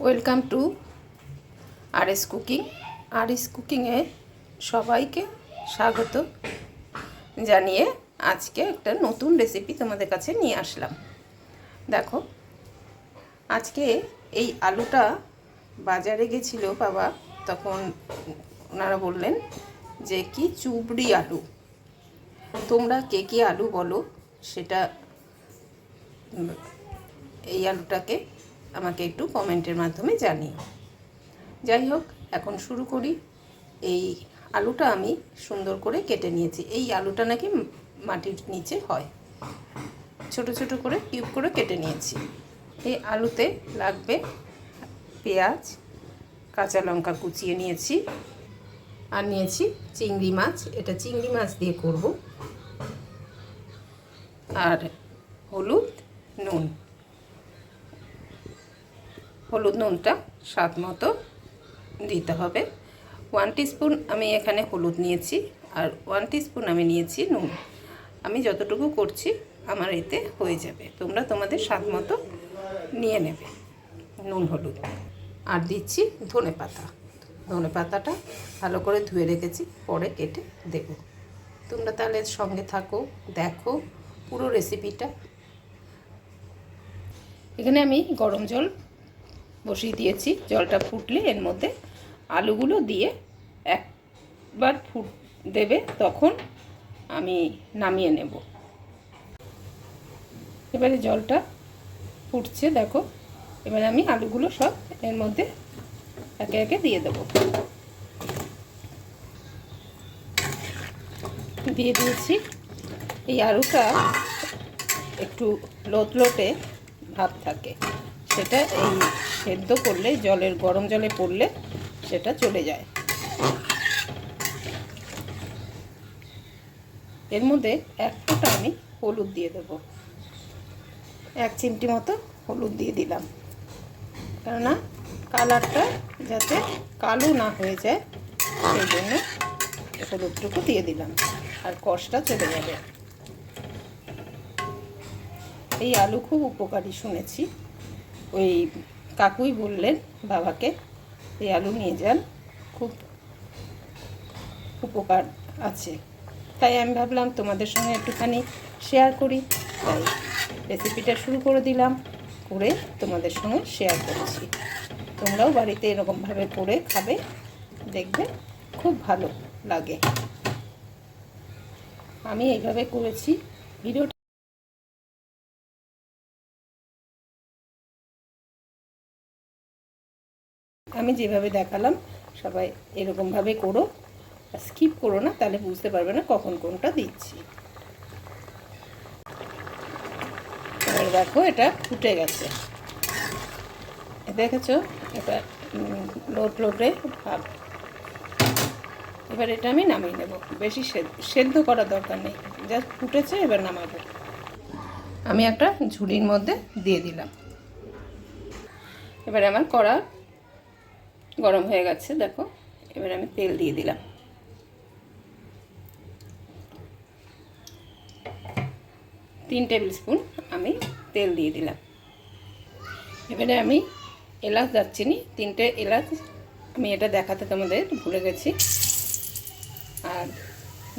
Welcome to RS cooking. RS কুকিংয়ে সবাইকে স্বাগত জানিয়ে আজকে একটা নতুন রেসিপি তোমাদের কাছে নিয়ে আসলাম। দেখো, আজকে এই আলুটা বাজারে গেছিল বাবা, তখন ওনারা বললেন যে কি চুবড়ি আলু। তোমরা কে কী আলু বলো সেটা, এই আলুটাকে আমাকে একটু কমেন্টের মাধ্যমে জানিও। যাই হোক, এখন শুরু করি। এই আলুটা আমি সুন্দর করে কেটে নিয়েছি। এই আলুটা নাকি মাটির নিচে হয়। ছোট ছোট করে কিউব করে কেটে নিয়েছি। এই আলুতে লাগবে পেঁয়াজ, কাঁচা লঙ্কা কুচিয়ে নিয়েছি, আর নিয়েছি চিংড়ি মাছ। এটা চিংড়ি মাছ দিয়ে করব। আর হলুদ, নুন। হলুদ নুনটা স্বাদ মতো দিতে হবে। 1 টিস্পুন আমি এখানে হলুদ নিয়েছি, আর 1 টিস্পুন আমি নিয়েছি নুন। আমি যতটুকু করছি আমার এতে হয়ে যাবে, তোমরা তোমাদের স্বাদ মতো নিয়ে নেবে নুন হলুদ। আর দিচ্ছি ধনে পাতা। ধনে পাতাটা ভালো করে ধুয়ে রেখেছি, পরে কেটে দেব। তোমরা তাহলে সঙ্গে থাকো, দেখো পুরো রেসিপিটা। এখানে আমি গরম জল বসিয়ে দিয়েছি। জলটা ফুটলে এর মধ্যে আলুগুলো দিয়ে একবার ফুট দেবে, তখন আমি নামিয়ে নেব। এবারে জলটা ফুটছে, দেখো। এবারে আমি আলুগুলো সব এর মধ্যে একে একে দিয়ে দেব। দিয়ে দিয়েছি। এই আলুটা একটু লোটে ভাব থাকে, সেটা এই সেদ্ধ করলে, জলের গরম জলে পড়লে সেটা চলে যায়। এর মধ্যে এক ফোঁটা আমি হলুদ দিয়ে দেব। 1 চিমটি মতো হলুদ দিয়ে দিলাম, কেননা কালারটা যাতে কালো না হয়ে যায়, সেই জন্য হলুদটুকু দিয়ে দিলাম। আর কষটা চলে যাবে। এই আলু খুব উপকারী শুনেছি। ওই কাকুই বললেন বাবাকে, এই আলু নিয়ে যান, খুব উপকার আছে। তাই আমি ভাবলাম তোমাদের সঙ্গে একটুখানি শেয়ার করি। তাই রেসিপিটা শুরু করে দিলাম, করে তোমাদের সঙ্গে শেয়ার করছি। তোমরাও বাড়িতে এরকমভাবে করে খাবে, দেখবে খুব ভালো লাগে। আমি এইভাবে করেছি। ভিডিওটা আমি যেভাবে দেখালাম সবাই এরকমভাবে করো, স্কিপ করো না, তাহলে বুঝতে পারবে না কখন কোনটা দিচ্ছি। এবার দেখো, এটা ফুটে গেছে, দেখেছো? এটা লোটে ভাব। এবার এটা আমি নামিয়ে নেব। বেশি সেদ্ধ করার দরকার নেই, জাস্ট ফুটেছে, এবার নামাবো। আমি একটা ঝুড়ির মধ্যে দিয়ে দিলাম। এবার আমার কড়া গরম হয়ে গেছে, দেখো। এবার আমি তেল দিয়ে দিলাম। তিন টেবিল স্পুন আমি তেল দিয়ে দিলাম। এবারে আমি এলাচ, দারচিনি, 3টে এলাচ, আমি এটা দেখাতে তোমাদের ভুলে গেছি, আর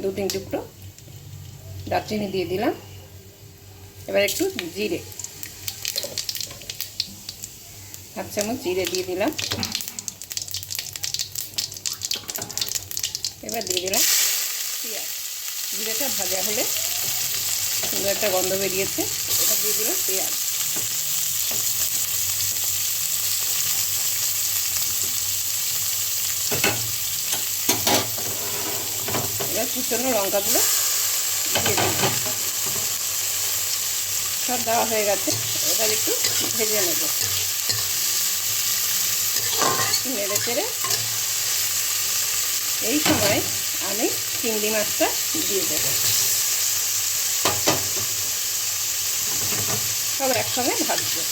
2-3 টুকরো দারচিনি দিয়ে দিলাম। এবার একটু জিরে, 1/2 চামচ জিরে দিয়ে দিলাম। এবার দিয়ে দিলাম পেঁয়াজ। জিরেটা ভাজা হলে সুন্দর একটা গন্ধ বেরিয়েছে, এটা দিয়ে দিলাম পেঁয়াজ। এবার কুচনো লঙ্কাগুলো দিয়ে দিচ্ছি। সব দেওয়া হয়ে গেছে, এবার একটু ভেজে নেব। নেড়ে চেড়ে এই সময় আমি চিংড়ি মাছটা দিয়ে দেব। সব একসঙ্গে ভাজবো।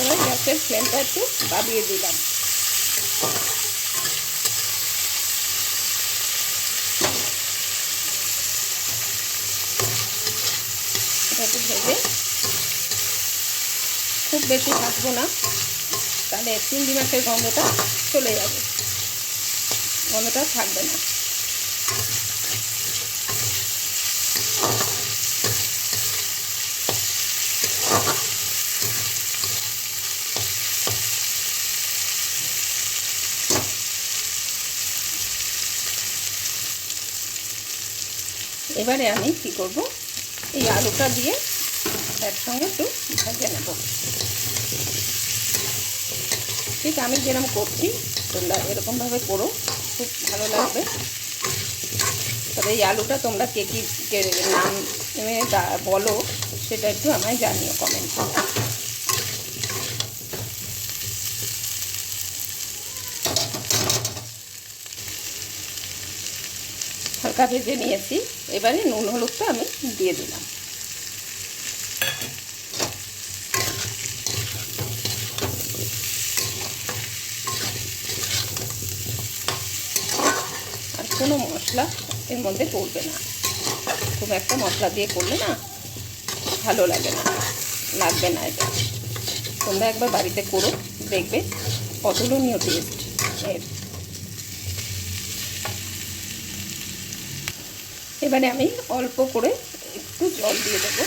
এবার গ্যাসের ফ্লেমটা একটু বাড়িয়ে দিলাম। এটা একটু ভেজে, খুব বেশি ভাজবো না, তাহলে চিংড়ি মাছের গন্ধটা চলে যাবে, গন্ধটা থাকবে না। এবারে আমি কি করব, এই আলুটা দিয়ে একসঙ্গে একটু ভেজে নেব। ঠিক আমি যেরকম করছি তোমরা এরকমভাবে করো, খুব ভালো লাগবে। তবে এই আলুটা তোমরা কে কী নাম বলো সেটা একটু আমায় জানিও কমেন্ট করে। হালকা ভেজে নিয়েছি, এবারে নুন হলুদটা আমি দিয়ে দিলাম। আর কোনো মশলা এর মধ্যে পড়বে না, খুব একটা মশলা দিয়ে করলে না ভালো লাগে না, লাগবে না। এটা তোমরা একবার বাড়িতে করো, দেখবে অতুলনীয় টেস্ট এর। এবারে আমি অল্প করে একটু জল দিয়ে দেবো।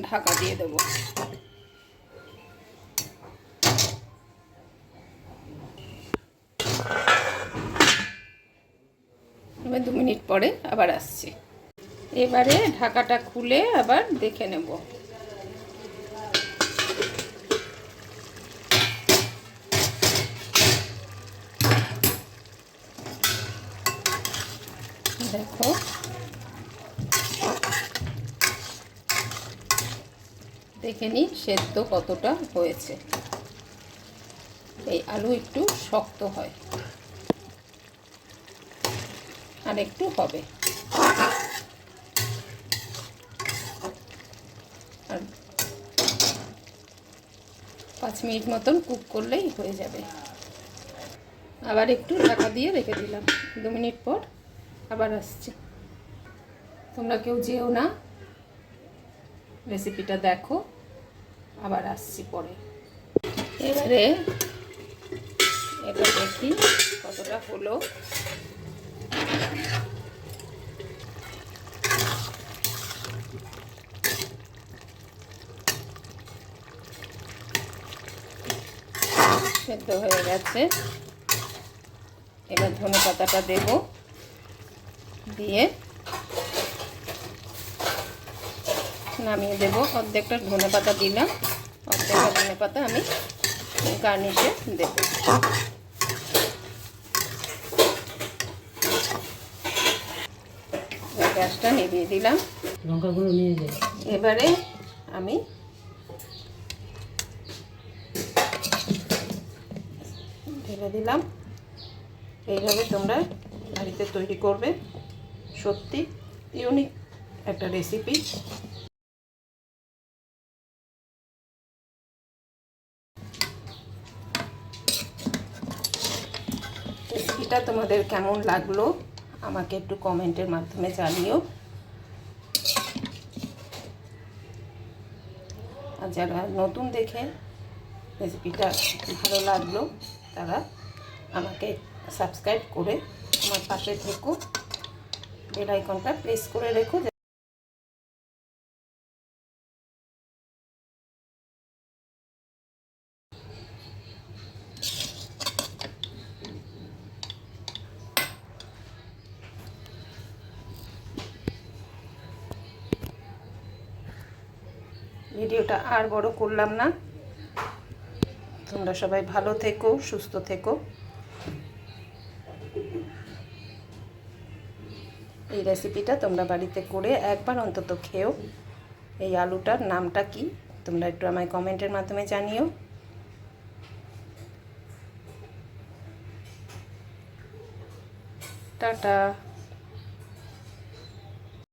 ঢাকা দিয়ে দেবো। এবার 2 মিনিট পরে আবার আসছি। এবারে ঢাকাটা খুলে আবার দেখে নেব। দেখো দেখে নিই সেদ্ধ কতটা হয়েছে। এই আলু একটু শক্ত হয়, আর একটু হবে, আর 5 মিনিট মতন কুক করলেই হয়ে যাবে। আবার একটু ঢাকা দিয়ে রেখে দিলাম। 2 মিনিট পর আবার আসছি। তোমরা কেউ যেও না, রেসিপিটা দেখো, আবার আসছি পরে। এবারে এটা দেখি কতটা হলো। সেদ্ধ হয়ে গেছে। এবার ধনে পাতাটা দেব, দিয়ে নামিয়ে দেব। অর্ধেকটা ধনে পাতা দিলাম, অর্ধেকটা ধনে পাতা আমি গার্নিশে দেব। গ্যাসটা নিভিয়ে দিলাম। লঙ্কাগুলো নিয়ে যাই। এবারে আমি ঢেলে দিলাম। এইভাবে তোমরা বাড়িতে তৈরি করবে, সত্যি ইউনিক একটা রেসিপি। রেসিপিটা তোমাদের কেমন লাগলো আমাকে একটু কমেন্টের মাধ্যমে জানিও। আর যারা নতুন দেখে রেসিপিটা ভালো লাগলো তারা আমাকে সাবস্ক্রাইব করে আমার পাশে থেকো, বেল আইকনটা প্রেস করে রেখো। ভিডিওটা আর বড় করলাম না। তোমরা সবাই ভালো থেকো, সুস্থ থেকো। এই রেসিপিটা তোমরা বাড়িতে করে একবার অন্তত খেও। এই আলুটার নামটা কি তোমরা একটু আমায় কমেন্টের মাধ্যমে জানিও। টাটা।